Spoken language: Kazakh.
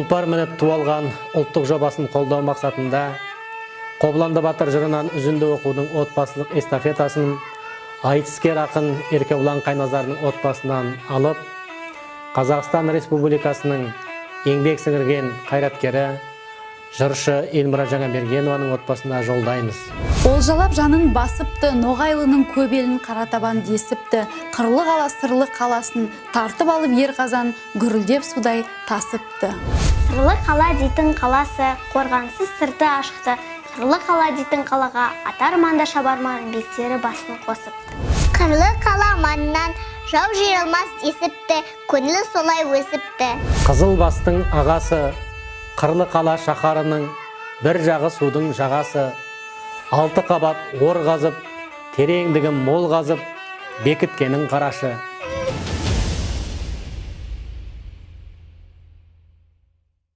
Тұлпар мініп туалған ұлттық жобасын қолдау мақсатында Қобыланды Батыр жырынан үзінді оқудың отбасылық эстафетасын айтыскер ақын Еркебұлан Қайназарының отбасынан алып, Қазақстан Республикасының еңбек сіңірген қайраткері жыршы Эльмира Жаңабергенованың отбасына жолдаймыз. Олжалап жанын басыпты, ноғайлының көбелін қаратабан десіпті, қырлы қала сырлы қаласын тартып алып ер қазан гүрілдеп судай тасыпты. Сырлы қала дейтін қаласы қорғансыз сырты ашықты, қырлы қала дейтін қалаға атар манда шабарман бектері басын қосыпты. Қырлы қала маңынан жау жиылмас десіпті, көңілі солай өсіпті. Қызылбастың ағасы, қырлы қала шаһарының бір жағы судың жағасы, алты қабат ор қазып, тереңдігі мол қазып, бекіткенің қарашы.